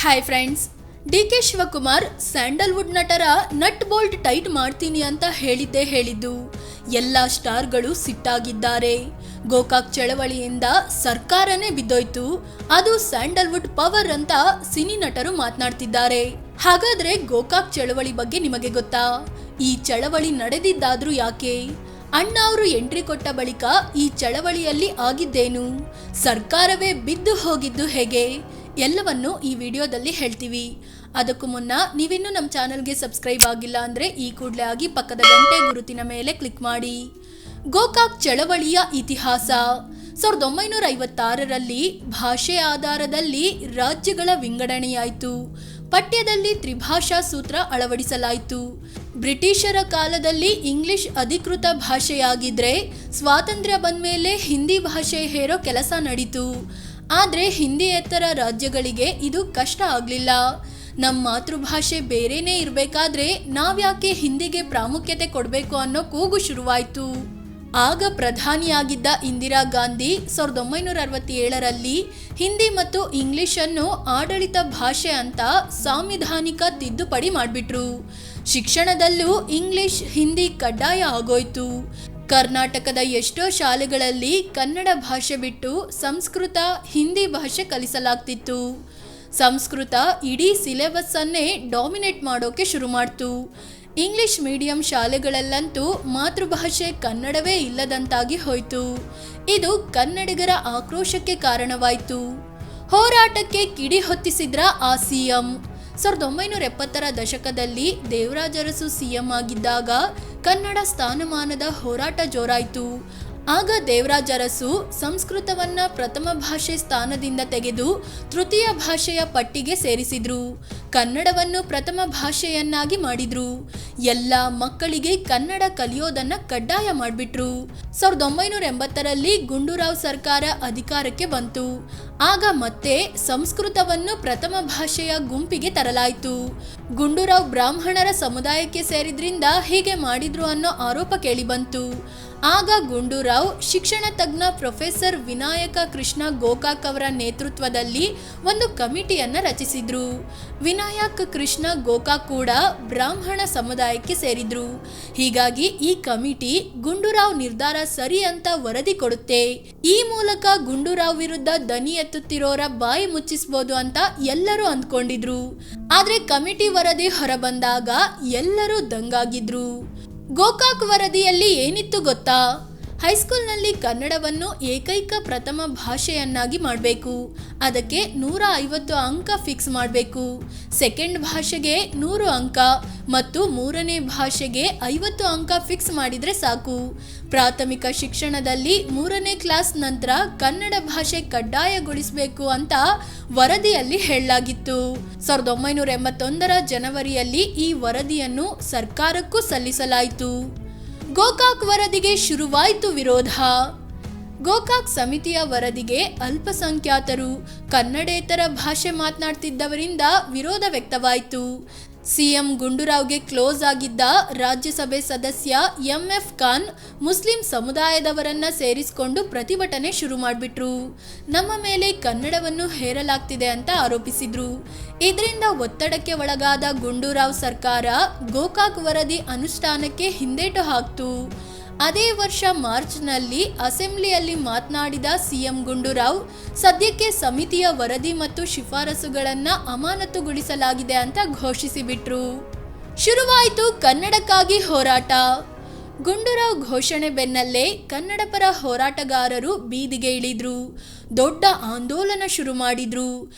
Hi friends, D K. Shivakumar Sandalwood ನಟರ nut bolt tight ಮಾಡ್ತೀನಿ ಅಂತ ಹೇಳಿದ್ದು ಎಲ್ಲ ಸ್ಟಾರ್ಗಳು ಸಿಟ್ಟಾಗಿದ್ದಾರೆ. ಗೋಕಾಕ್ ಚಳವಳಿಯಿಂದ ಸರ್ಕಾರನೇ ಬಿದ್ದೋಯ್ತು, ಅದು ಸ್ಯಾಂಡಲ್ವುಡ್ ಪವರ್ ಅಂತ ಸಿನಿ ನಟರು ಮಾತನಾಡ್ತಿದ್ದಾರೆ. ಹಾಗಾದ್ರೆ ಗೋಕಾಕ್ ಚಳವಳಿ ಬಗ್ಗೆ ನಿಮಗೆ ಗೊತ್ತಾ? ಈ ಚಳವಳಿ ನಡೆದಿದ್ದಾದ್ರೂ ಯಾಕೆ? ಅಣ್ಣ ಅವರು ಎಂಟ್ರಿ ಕೊಟ್ಟ ಬಳಿಕ ಈ ಚಳವಳಿಯಲ್ಲಿ ಆಗಿದ್ದೇನು? ಸರ್ಕಾರವೇ ಬಿದ್ದು ಹೋಗಿದ್ದು ಹೇಗೆ? ಎಲ್ಲವನ್ನು ಈ ವಿಡಿಯೋದಲ್ಲಿ ಹೇಳ್ತೀವಿ. ಅದಕ್ಕೂ ಮುನ್ನ ನೀವಿನ್ನೂ ನಮ್ಮ ಚಾನಲ್ಗೆ ಸಬ್ಸ್ಕ್ರೈಬ್ ಆಗಿಲ್ಲ ಅಂದರೆ ಈ ಕೂಡಲೇ ಆಗಿ ಪಕ್ಕದ ಗಂಟೆ ಗುರುತಿನ ಮೇಲೆ ಕ್ಲಿಕ್ ಮಾಡಿ. ಗೋಕಾಕ್ ಚಳವಳಿಯ ಇತಿಹಾಸ 1956ರಲ್ಲಿ ಭಾಷೆ ಆಧಾರದಲ್ಲಿ ರಾಜ್ಯಗಳ ವಿಂಗಡಣೆಯಾಯಿತು. ಪಠ್ಯದಲ್ಲಿ ತ್ರಿಭಾಷಾ ಸೂತ್ರ ಅಳವಡಿಸಲಾಯಿತು. ಬ್ರಿಟಿಷರ ಕಾಲದಲ್ಲಿ ಇಂಗ್ಲಿಷ್ ಅಧಿಕೃತ ಭಾಷೆಯಾಗಿದ್ರೆ ಸ್ವಾತಂತ್ರ್ಯ ಬಂದ ಮೇಲೆ ಹಿಂದಿ ಭಾಷೆ ಹೇರೋ ಕೆಲಸ ನಡೀತು. ಆದರೆ ಹಿಂದಿಯೇತರ ರಾಜ್ಯಗಳಿಗೆ ಇದು ಕಷ್ಟ ಆಗಲಿಲ್ಲ. ನಮ್ಮ ಮಾತೃಭಾಷೆ ಬೇರೆನೇ ಇರಬೇಕಾದ್ರೆ ನಾವ್ಯಾಕೆ ಹಿಂದಿಗೆ ಪ್ರಾಮುಖ್ಯತೆ ಕೊಡಬೇಕು ಅನ್ನೋ ಕೂಗು ಶುರುವಾಯಿತು. ಆಗ ಪ್ರಧಾನಿಯಾಗಿದ್ದ ಇಂದಿರಾ ಗಾಂಧಿ 1967ರಲ್ಲಿ ಹಿಂದಿ ಮತ್ತು ಇಂಗ್ಲಿಷನ್ನು ಆಡಳಿತ ಭಾಷೆ ಅಂತ ಸಾಂವಿಧಾನಿಕ ತಿದ್ದುಪಡಿ ಮಾಡಿಬಿಟ್ರು. ಶಿಕ್ಷಣದಲ್ಲೂ ಇಂಗ್ಲಿಷ್ ಹಿಂದಿ ಕಡ್ಡಾಯ ಆಗೋಯ್ತು. ಕರ್ನಾಟಕದ ಎಷ್ಟೋ ಶಾಲೆಗಳಲ್ಲಿ ಕನ್ನಡ ಭಾಷೆ ಬಿಟ್ಟು ಸಂಸ್ಕೃತ ಹಿಂದಿ ಭಾಷೆ ಕಲಿಸಲಾಗ್ತಿತ್ತು. ಸಂಸ್ಕೃತ ಇಡೀ ಸಿಲೆಬಸ್ ಅನ್ನೇ ಡಾಮಿನೇಟ್ ಮಾಡೋಕೆ ಶುರು ಮಾಡ್ತು. ಇಂಗ್ಲಿಷ್ ಮೀಡಿಯಂ ಶಾಲೆಗಳಲ್ಲಂತೂ ಮಾತೃಭಾಷೆ ಕನ್ನಡವೇ ಇಲ್ಲದಂತಾಗಿ ಹೋಯಿತು. ಇದು ಕನ್ನಡಿಗರ ಆಕ್ರೋಶಕ್ಕೆ ಕಾರಣವಾಯಿತು. ಹೋರಾಟಕ್ಕೆ ಕಿಡಿ ಹೊತ್ತಿಸಿದ್ರ ಆ ಸಿಎಂ. 1970ರ ದಶಕದಲ್ಲಿ ದೇವರಾಜ ಅರಸು ಸಿಎಂ ಆಗಿದ್ದಾಗ ಕನ್ನಡ ಸ್ಥಾನಮಾನದ ಹೋರಾಟ ಜೋರಾಯಿತು. ಆಗ ದೇವರಾಜ ಅರಸು ಸಂಸ್ಕೃತವನ್ನ ಪ್ರಥಮ ಭಾಷೆ ಸ್ಥಾನದಿಂದ ತೆಗೆದು ತೃತೀಯ ಭಾಷೆಯ ಪಟ್ಟಿಗೆ ಸೇರಿಸಿದ್ರು. ಕನ್ನಡವನ್ನು ಪ್ರಥಮ ಭಾಷೆಯನ್ನಾಗಿ ಮಾಡಿದ್ರು. ಎಲ್ಲ ಮಕ್ಕಳಿಗೆ ಕನ್ನಡ ಕಲಿಯೋದನ್ನ ಕಡ್ಡಾಯ ಮಾಡಿಬಿಟ್ರು. 1980ರಲ್ಲಿ ಗುಂಡೂರಾವ್ ಸರ್ಕಾರ ಅಧಿಕಾರಕ್ಕೆ ಬಂತು. ಆಗ ಮತ್ತೆ ಸಂಸ್ಕೃತವನ್ನು ಪ್ರಥಮ ಭಾಷೆಯ ಗುಂಪಿಗೆ ತರಲಾಯಿತು. ಗುಂಡೂರಾವ್ ಬ್ರಾಹ್ಮಣರ ಸಮುದಾಯಕ್ಕೆ ಸೇರಿದ್ರಿಂದ ಹೀಗೆ ಮಾಡಿದ್ರು ಅನ್ನೋ ಆರೋಪ ಕೇಳಿಬಂತು. ಆಗ ಗುಂಡೂರಾವ್ ಶಿಕ್ಷಣ ತಜ್ಞ ಪ್ರೊಫೆಸರ್ ವಿನಾಯಕ ಕೃಷ್ಣ ಗೋಕಾಕ್ ಅವರ ನೇತೃತ್ವದಲ್ಲಿ ಒಂದು ಕಮಿಟಿಯನ್ನ ರಚಿಸಿದ್ರು. ವಿನಾಯಕ ಕೃಷ್ಣ ಗೋಕಾಕ್ ಕೂಡ ಬ್ರಾಹ್ಮಣ ಸಮುದಾಯಕ್ಕೆ ಸೇರಿದ್ರು. ಹೀಗಾಗಿ ಈ ಕಮಿಟಿ ಗುಂಡೂರಾವ್ ನಿರ್ಧಾರ ಸರಿ ಅಂತ ವರದಿ ಕೊಡುತ್ತೆ. ಈ ಮೂಲಕ ಗುಂಡೂರಾವ್ ವಿರುದ್ಧ ದನಿ ಎತ್ತುತ್ತಿರೋರ ಬಾಯಿ ಮುಚ್ಚಿಸಬಹುದು ಅಂತ ಎಲ್ಲರೂ ಅಂದ್ಕೊಂಡಿದ್ರು. ಆದ್ರೆ ಕಮಿಟಿ ವರದಿ ಹೊರಬಂದಾಗ ಎಲ್ಲರೂ ದಂಗಾಗಿದ್ರು. ಗೋಕಾಕ್ ವರದಿಯಲ್ಲಿ ಏನಿತ್ತು ಗೊತ್ತಾ? ಹೈಸ್ಕೂಲ್ನಲ್ಲಿ ಕನ್ನಡವನ್ನು ಏಕೈಕ ಪ್ರಥಮ ಭಾಷೆಯನ್ನಾಗಿ ಮಾಡಬೇಕು. ಅದಕ್ಕೆ 150 ಅಂಕ ಫಿಕ್ಸ್ ಮಾಡಬೇಕು. ಸೆಕೆಂಡ್ ಭಾಷೆಗೆ 100 ಅಂಕ ಮತ್ತು ಮೂರನೇ ಭಾಷೆಗೆ 50 ಅಂಕ ಫಿಕ್ಸ್ ಮಾಡಿದರೆ ಸಾಕು. ಪ್ರಾಥಮಿಕ ಶಿಕ್ಷಣದಲ್ಲಿ 3ನೇ ಕ್ಲಾಸ್ ನಂತರ ಕನ್ನಡ ಭಾಷೆ ಕಡ್ಡಾಯಗೊಳಿಸಬೇಕು ಅಂತ ವರದಿಯಲ್ಲಿ ಹೇಳಲಾಗಿತ್ತು. 1981ರ ಜನವರಿಯಲ್ಲಿ ಈ ವರದಿಯನ್ನು ಸರ್ಕಾರಕ್ಕೂ ಸಲ್ಲಿಸಲಾಯಿತು. ಗೋಕಾಕ್ ವರದಿಗೆ ಶುರುವಾಯಿತು ವಿರೋಧ. ಗೋಕಾಕ್ ಸಮಿತಿಯ ವರದಿಗೆ ಅಲ್ಪಸಂಖ್ಯಾತರು, ಕನ್ನಡೇತರ ಭಾಷೆ ಮಾತನಾಡ್ತಿದ್ದವರಿಂದ ವಿರೋಧ ವ್ಯಕ್ತವಾಯಿತು. ಸಿಎಂ ಗುಂಡೂರಾವ್ಗೆ ಕ್ಲೋಸ್ ಆಗಿದ್ದ ರಾಜ್ಯಸಭೆ ಸದಸ್ಯ ಎಂ.ಎಫ್. ಖಾನ್ ಮುಸ್ಲಿಂ ಸಮುದಾಯದವರನ್ನ ಸೇರಿಸಿಕೊಂಡು ಪ್ರತಿಭಟನೆ ಶುರು ಮಾಡಿಬಿಟ್ರು. ನಮ್ಮ ಮೇಲೆ ಕನ್ನಡವನ್ನು ಹೇರಲಾಗ್ತಿದೆ ಅಂತ ಆರೋಪಿಸಿದ್ರು. ಇದರಿಂದ ಒತ್ತಡಕ್ಕೆ ಒಳಗಾದ ಗುಂಡೂರಾವ್ ಸರ್ಕಾರ ಗೋಕಾಕ್ ವರದಿ ಅನುಷ್ಠಾನಕ್ಕೆ ಹಿಂದೇಟು ಹಾಕ್ತು. ಅದೇ ವರ್ಷ ಮಾರ್ಚ್ನಲ್ಲಿ ಅಸೆಂಬ್ಲಿಯಲ್ಲಿ ಮಾತನಾಡಿದ ಸಿಎಂ ಗುಂಡೂರಾವ್ ಸದ್ಯಕ್ಕೆ ಸಮಿತಿಯ ವರದಿ ಮತ್ತು ಶಿಫಾರಸುಗಳನ್ನು ಅಮಾನತುಗೊಳಿಸಲಾಗಿದೆ ಅಂತ ಘೋಷಿಸಿಬಿಟ್ರು. ಶುರುವಾಯಿತು ಕನ್ನಡಕ್ಕಾಗಿ ಹೋರಾಟ. ಗುಂಡೂರಾವ್ ಘೋಷಣೆ ಬೆನ್ನಲ್ಲೇ ಕನ್ನಡ ಪರ ಹೋರಾಟಗಾರರು ಬೀದಿಗೆ ಇಳಿದ್ರು. ದೊಡ್ಡ ಆಂದೋಲನ ಶುರು ಮಾಡಿದ್ರು.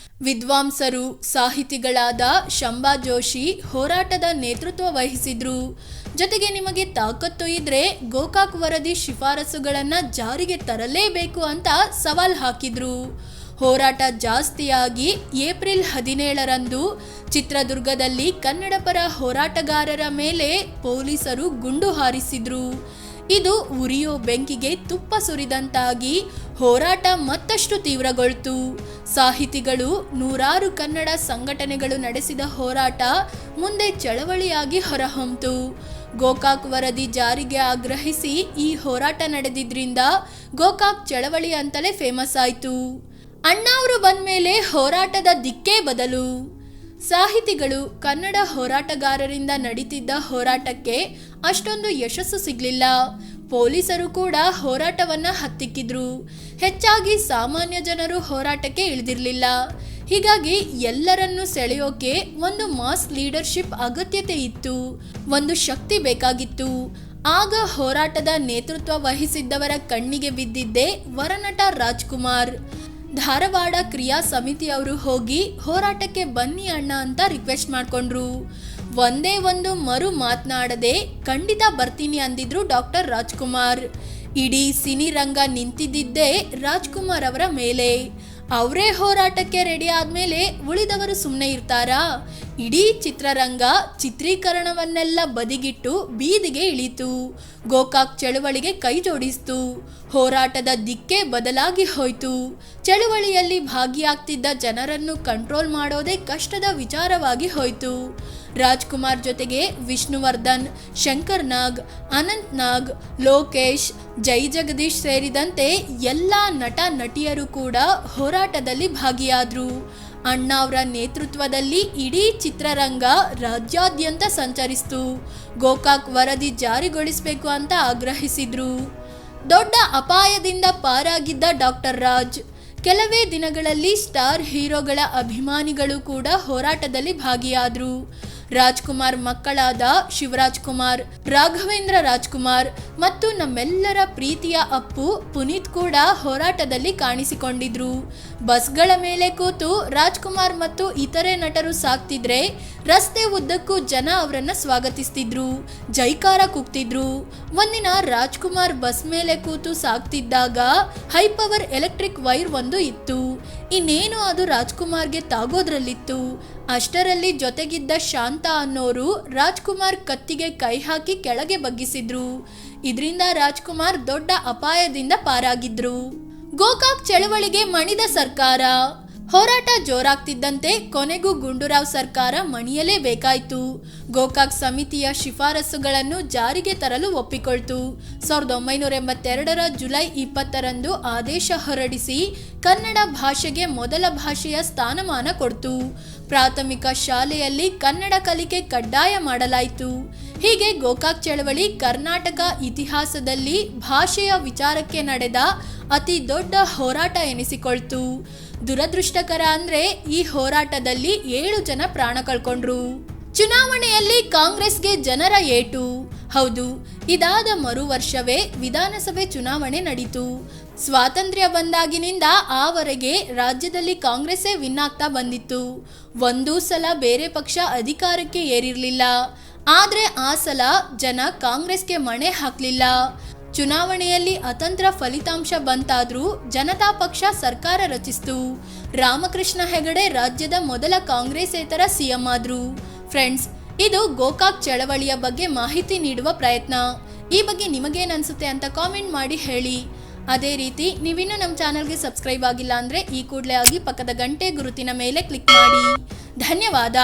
ವಿದ್ವಾಂಸರು, ಸಾಹಿತಿಗಳಾದ ಶಂಭಾ ಜೋಶಿ ಹೋರಾಟದ ನೇತೃತ್ವ ವಹಿಸಿದ್ರು. ಜೊತೆಗೆ ನಿಮಗೆ ತಾಕತ್ತು ಇದ್ರೆ ಗೋಕಾಕ್ ವರದಿ ಶಿಫಾರಸುಗಳನ್ನು ಜಾರಿಗೆ ತರಲೇಬೇಕು ಅಂತ ಸವಾಲ್ ಹಾಕಿದ್ರು. ಹೋರಾಟ ಜಾಸ್ತಿಯಾಗಿ ಏಪ್ರಿಲ್ 17ರಂದು ಚಿತ್ರದುರ್ಗದಲ್ಲಿ ಕನ್ನಡ ಪರ ಹೋರಾಟಗಾರರ ಮೇಲೆ ಪೊಲೀಸರು ಗುಂಡು ಹಾರಿಸಿದ್ರು. ಇದು ಉರಿಯೋ ಬೆಂಕಿಗೆ ತುಪ್ಪ ಸುರಿದಂತಾಗಿ ಹೋರಾಟ ಮತ್ತಷ್ಟು ತೀವ್ರಗೊಳ್ತು. ಸಾಹಿತಿಗಳು, ನೂರಾರು ಕನ್ನಡ ಸಂಘಟನೆಗಳು ನಡೆಸಿದ ಹೋರಾಟ ಮುಂದೆ ಚಳವಳಿಯಾಗಿ ಹೊರಹೊಮ್ಮಿತು. ಗೋಕಾಕ್ ವರದಿ ಜಾರಿಗೆ ಆಗ್ರಹಿಸಿ ಈ ಹೋರಾಟ ನಡೆದಿದ್ರಿಂದ ಗೋಕಾಕ್ ಚಳವಳಿ ಅಂತಲೇ ಫೇಮಸ್ ಆಯಿತು. ಅಣ್ಣ ಅವರು ಬಂದ್ಮೇಲೆ ಹೋರಾಟದ ದಿಕ್ಕೇ ಬದಲು. ಸಾಹಿತಿಗಳು ಕನ್ನಡ ಹೋರಾಟಗಾರರಿಂದ ನಡೀತಿದ್ದ ಹೋರಾಟಕ್ಕೆ ಅಷ್ಟೊಂದು ಯಶಸ್ಸು ಸಿಗ್ಲಿಲ್ಲ. ಪೊಲೀಸರು ಕೂಡ ಹೋರಾಟವನ್ನ ಹತ್ತಿಕ್ಕಿದ್ರು. ಹೆಚ್ಚಾಗಿ ಸಾಮಾನ್ಯ ಜನರು ಹೋರಾಟಕ್ಕೆ ಇಳಿದಿರಲಿಲ್ಲ. ಹೀಗಾಗಿ ಎಲ್ಲರನ್ನೂ ಸೆಳೆಯೋಕೆ ಒಂದು ಮಾಸ್ ಲೀಡರ್ಶಿಪ್ ಅಗತ್ಯತೆ ಇತ್ತು, ಒಂದು ಶಕ್ತಿ ಬೇಕಾಗಿತ್ತು. ಆಗ ಹೋರಾಟದ ನೇತೃತ್ವ ವಹಿಸಿದ್ದವರ ಕಣ್ಣಿಗೆ ಬಿದ್ದಿದ್ದೇ ವರನಟ ರಾಜ್ಕುಮಾರ್. ಧಾರವಾಡ ಕ್ರಿಯಾ ಸಮಿತಿಯವರು ಹೋಗಿ ಹೋರಾಟಕ್ಕೆ ಬನ್ನಿ ಅಣ್ಣ ಅಂತ ರಿಕ್ವೆಸ್ಟ್ ಮಾಡ್ಕೊಂಡ್ರು. ಒಂದೇ ಒಂದು ಮರು ಮಾತನಾಡದೆ ಖಂಡಿತ ಬರ್ತೀನಿ ಅಂದಿದ್ರು ಡಾಕ್ಟರ್ ರಾಜ್ಕುಮಾರ್. ಇಡೀ ಸಿನಿ ರಂಗ ನಿಂತಿದ್ದಿದ್ದೇ ರಾಜ್ಕುಮಾರ್ ಅವರ ಮೇಲೆ. ಅವರೇ ಹೋರಾಟಕ್ಕೆ ರೆಡಿ ಆದ್ಮೇಲೆ ಉಳಿದವರು ಸುಮ್ಮನೆ ಇರ್ತಾರಾ? ಇಡೀ ಚಿತ್ರರಂಗ ಚಿತ್ರೀಕರಣವನ್ನೆಲ್ಲ ಬದಿಗಿಟ್ಟು ಬೀದಿಗೆ ಇಳಿತು. ಗೋಕಾಕ್ ಚಳುವಳಿಗೆ ಕೈ ಜೋಡಿಸ್ತು. ಹೋರಾಟದ ದಿಕ್ಕೇ ಬದಲಾಗಿ ಹೋಯ್ತು. ಚಳುವಳಿಯಲ್ಲಿ ಭಾಗಿಯಾಗ್ತಿದ್ದ ಜನರನ್ನು ಕಂಟ್ರೋಲ್ ಮಾಡೋದೇ ಕಷ್ಟದ ವಿಚಾರವಾಗಿ ಹೋಯ್ತು. ರಾಜ್ಕುಮಾರ್ ಜೊತೆಗೆ ವಿಷ್ಣುವರ್ಧನ್, ಶಂಕರ್ ನಾಗ್, ಅನಂತ್ ನಾಗ್, ಲೋಕೇಶ್, ಜೈ ಜಗದೀಶ್ ಸೇರಿದಂತೆ ಎಲ್ಲ ನಟ ನಟಿಯರು ಕೂಡ ಹೋರಾಟದಲ್ಲಿ ಭಾಗಿಯಾದ್ರು. ಅಣ್ಣ ಅವರ ನೇತೃತ್ವದಲ್ಲಿ ಇಡೀ ಚಿತ್ರರಂಗ ರಾಜ್ಯಾದ್ಯಂತ ಸಂಚರಿಸಿತು. ಗೋಕಾಕ್ ವರದಿ ಜಾರಿಗೊಳಿಸಬೇಕು ಅಂತ ಆಗ್ರಹಿಸಿದ್ರು. ದೊಡ್ಡ ಅಪಾಯದಿಂದ ಪಾರಾಗಿದ್ದ ಡಾಕ್ಟರ್ ರಾಜ್. ಕೆಲವೇ ದಿನಗಳಲ್ಲಿ ಸ್ಟಾರ್ ಹೀರೋಗಳ ಅಭಿಮಾನಿಗಳು ಕೂಡ ಹೋರಾಟದಲ್ಲಿ ಭಾಗಿಯಾದರು. ರಾಜ್ಕುಮಾರ್ ಮಕ್ಕಳಾದ ಶಿವರಾಜ್ ಕುಮಾರ್, ರಾಘವೇಂದ್ರ ರಾಜ್ಕುಮಾರ್ ಮತ್ತು ನಮ್ಮೆಲ್ಲರ ಪ್ರೀತಿಯ ಅಪ್ಪು ಪುನೀತ್ ಕೂಡ ಹೋರಾಟದಲ್ಲಿ ಕಾಣಿಸಿಕೊಂಡಿದ್ರು. ಬಸ್ಗಳ ಮೇಲೆ ಕೂತು ರಾಜ್ಕುಮಾರ್ ಮತ್ತು ಇತರೆ ನಟರು ಸಾಕ್ತಿದ್ರೆ ರಸ್ತೆ ಉದ್ದಕ್ಕೂ ಜನ ಅವರನ್ನ ಸ್ವಾಗತಿಸ್ತಿದ್ರು, ಜೈಕಾರ ಕೂಗ್ತಿದ್ರು. ಒಂದಿನ ರಾಜ್ಕುಮಾರ್ ಬಸ್ ಮೇಲೆ ಕೂತು ಸಾಕ್ತಿದ್ದಾಗ ಹೈ ಪವರ್ ಎಲೆಕ್ಟ್ರಿಕ್ ವೈರ್ ಒಂದು ಇತ್ತು. ಇನ್ನೇನು ಅದು ರಾಜ್ಕುಮಾರ್ಗೆ ತಾಗೋದ್ರಲ್ಲಿತ್ತು. ಅಷ್ಟರಲ್ಲಿ ಜೊತೆಗಿದ್ದ ಶಾಂತ ಅನ್ನೋರು ರಾಜ್ಕುಮಾರ್ ಕತ್ತಿಗೆ ಕೈ ಹಾಕಿ ಕೆಳಗೆ ಬಗ್ಗಿಸಿದ್ರು. ಇದರಿಂದ ರಾಜ್ಕುಮಾರ್ ದೊಡ್ಡ ಅಪಾಯದಿಂದ ಪಾರಾಗಿದ್ರು. ಗೋಕಾಕ್ ಚಳವಳಿಗೆ ಮಣಿದ ಸರ್ಕಾರ. ಹೋರಾಟ ಜೋರಾಗ್ತಿದ್ದಂತೆ ಕೊನೆಗೂ ಗುಂಡೂರಾವ್ ಸರ್ಕಾರ ಮಣಿಯಲೇಬೇಕಾಯ್ತು. ಗೋಕಾಕ್ ಸಮಿತಿಯ ಶಿಫಾರಸುಗಳನ್ನು ಜಾರಿಗೆ ತರಲು ಒಪ್ಪಿಕೊಳ್ತು. 1982 ಜುಲೈ 20ರಂದು ಆದೇಶ ಹೊರಡಿಸಿ ಕನ್ನಡ ಭಾಷೆಗೆ ಮೊದಲ ಭಾಷೆಯ ಸ್ಥಾನಮಾನ ಕೊಡ್ತು. ಪ್ರಾಥಮಿಕ ಶಾಲೆಯಲ್ಲಿ ಕನ್ನಡ ಕಲಿಕೆ ಕಡ್ಡಾಯ ಮಾಡಲಾಯಿತು. ಹೀಗೆ ಗೋಕಾಕ್ ಚಳವಳಿ ಕರ್ನಾಟಕ ಇತಿಹಾಸದಲ್ಲಿ ಭಾಷೆಯ ವಿಚಾರಕ್ಕೆ ನಡೆದ ಅತಿ ದೊಡ್ಡ ಹೋರಾಟ ಎನಿಸಿಕೊಳ್ತು. ದುರದೃಷ್ಟಕರ ಅಂದ್ರೆ ಈ ಹೋರಾಟದಲ್ಲಿ 7 ಜನ ಪ್ರಾಣ ಕಳ್ಕೊಂಡ್ರು. ಚುನಾವಣೆಯಲ್ಲಿ ಕಾಂಗ್ರೆಸ್ಗೆ ಜನರ ಏಟು. ಹೌದು, ಇದಾದ ಮರು ವರ್ಷವೇ ವಿಧಾನಸಭೆ ಚುನಾವಣೆ ನಡೀತು. ಸ್ವಾತಂತ್ರ್ಯ ಬಂದಾಗಿನಿಂದ ಆವರೆಗೆ ರಾಜ್ಯದಲ್ಲಿ ಕಾಂಗ್ರೆಸ್ಸೇ ವಿನ್ ಆಗ್ತಾ ಬಂದಿತ್ತು. ಒಂದೂ ಸಲ ಬೇರೆ ಪಕ್ಷ ಅಧಿಕಾರಕ್ಕೆ ಏರಿರಲಿಲ್ಲ. ಆದ್ರೆ ಆ ಸಲ ಜನ ಕಾಂಗ್ರೆಸ್ಗೆ ಮಣೆ ಹಾಕ್ಲಿಲ್ಲ. ಚುನಾವಣೆಯಲ್ಲಿ ಅತಂತ್ರ ಫಲಿತಾಂಶ ಬಂತಾದ್ರೂ ಜನತಾ ಪಕ್ಷ ಸರ್ಕಾರ ರಚಿಸಿತು. ರಾಮಕೃಷ್ಣ ಹೆಗಡೆ ರಾಜ್ಯದ ಮೊದಲ ಕಾಂಗ್ರೆಸ್ಸೇತರ ಸಿಎಂ ಆದ್ರು. ಫ್ರೆಂಡ್ಸ್, ಇದು ಗೋಕಾಕ್ ಚಳವಳಿಯ ಬಗ್ಗೆ ಮಾಹಿತಿ ನೀಡುವ ಪ್ರಯತ್ನ. ಈ ಬಗ್ಗೆ ನಿಮಗೇನು ಅನ್ಸುತ್ತೆ ಅಂತ ಕಾಮೆಂಟ್ ಮಾಡಿ ಹೇಳಿ. ಅದೇ ರೀತಿ ನೀವಿನ್ನೂ ನಮ್ಮ ಚಾನಲ್ಗೆ ಸಬ್ಸ್ಕ್ರೈಬ್ ಆಗಿಲ್ಲ ಅಂದರೆ ಈ ಕೂಡಲೇ ಆಗಿ ಪಕ್ಕದ ಗಂಟೆ ಗುರುತಿನ ಮೇಲೆ ಕ್ಲಿಕ್ ಮಾಡಿ. ಧನ್ಯವಾದ.